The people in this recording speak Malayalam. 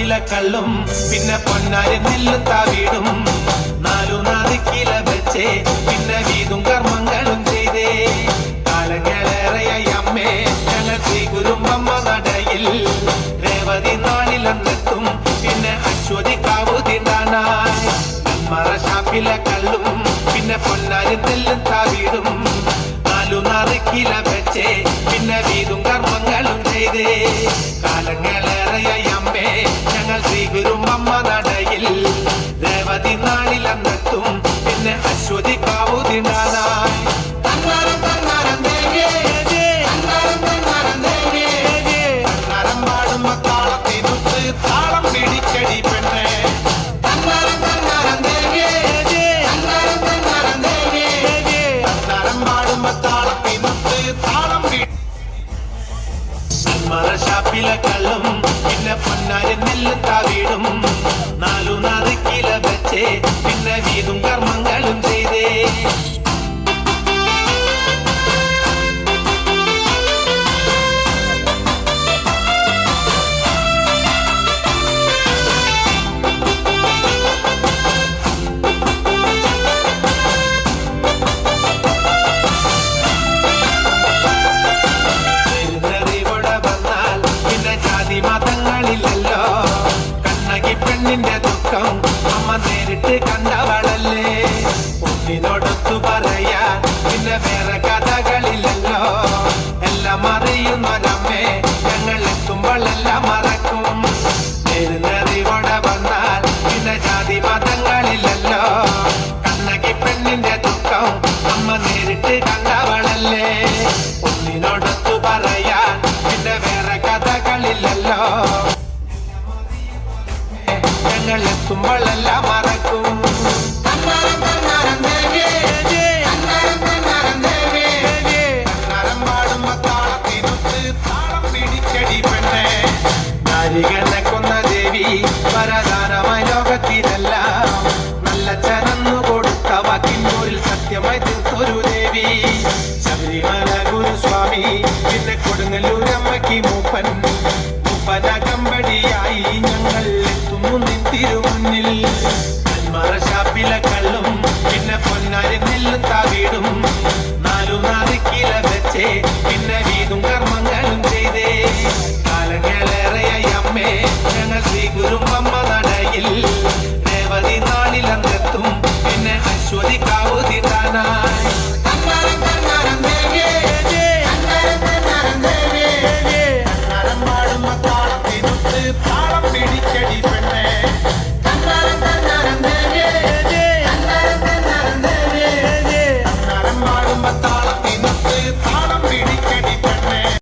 ഷാപ്പിലെ കള്ളും പിന്നെ പൊന്നാരി നെല്ലും താവീടും നാലു നാദിക്കില വെച്ചേ പിന്നെ വീതും കർമ്മങ്ങളും ചെയ്തേ കാലങ്ങളേറെയായി അമ്മേ ഞങ്ങൾ ശ്രീ കുരുമ്പമ്മ നടയിൽ രേവതി നാളിലെന്നെത്തും പിന്നെ അശ്വതി കാവു തിണ്ടാനായി മറ ഷാപ്പിലെ കള്ളും പിന്നെ പൊന്നാരി നെല്ലും താവീടും നാലു നാദിക്കില വെച്ചേ പിന്നെ വീതും കർമ്മങ്ങളും ചെയ്തേ കാലങ്ങളേറെയായി അമ്മേ ഞങ്ങൾ ശ്രീ കുരുമ്പമ്മ നടയിൽ രേവതി നാളിലെന്നെത്തും പിന്നെ അശ്വതി കാവു തിണ്ടാനായി താളം പിടിക്കടി പെണ്ണേ ഷാപ്പിലെ കള്ളും പിന്നെ പൊന്നാരി നെല്ലും താവീടും നാലു നാദിക്കില വെച്ചേ പിന്നെ വീതും കർമ്മങ്ങളും ചെയ്തേ മതങ്ങളില്ലല്ലോ കണ്ണകി പെണ്ണിന്റെ ദുഃഖം അമ്മ നേരിട്ട് കണ്ടവളല്ലേ ഒന്നിനോടൊത്തു പറയാൻ പിന്നെ വേറെ കഥകളില്ലല്ലോ എല്ലാം അറിയുന്നൊരമ്മേ ഞങ്ങൾ എത്തുമ്പോൾ എല്ലാം മറക്കും നേരിനറിവോടെ വന്നാൽ പിന്നെ ജാതി മതങ്ങളില്ലല്ലോ കണ്ണകി പെണ്ണിന്റെ ദുഃഖം അമ്മ നേരിട്ട് കണ്ടവളല്ലേ ഒന്നിനോടൊത്തു പറയാൻ പിന്നെ വേറെ കഥകളില്ലല്ലോ ഞങ്ങൾ എത്തുമ്പോൾ എല്ലാം മറക്കും താളം പിടിക്കടി പെണ്ണേ നാരികളെ കൊന്ന ദേവി വരദാനമായി ലോകത്തിനെല്ലാം നല്ല ചരന്നു കൊടുത്ത വാക്കിന്നൂരിൽ സത്യമായി തീർത്തൊരു ദേവി ശബരിമല ഗുരുസ്വാമി പിന്നെ കൊടുങ്ങല്ലൂരമ്മയ്ക്ക് മൂപ്പൻ മൂപ്പനകമ്പടിയായി ഞങ്ങൾ എത്തുന്നു നിൻ തിരുമുന്നിൽ മറ ഷാപ്പിലെ കള്ളും പിന്നെ പൊന്നാരി നെല്ലും താവീടും നാലു നാദിക്കില വെച്ചേ പിന്നെ വീതും കർമ്മങ്ങളും ചെയ്തേ കാലങ്ങളേറെയായി അമ്മേ ഞങ്ങൾ ശ്രീ കുരുമ്പമ്മ നടയിൽ രേവതി നാളിലെന്നെത്തും പിന്നെ അശ്വതി കാവു തിണ്ടാനായി താളം പിടിക്കടി പെണ്ണേ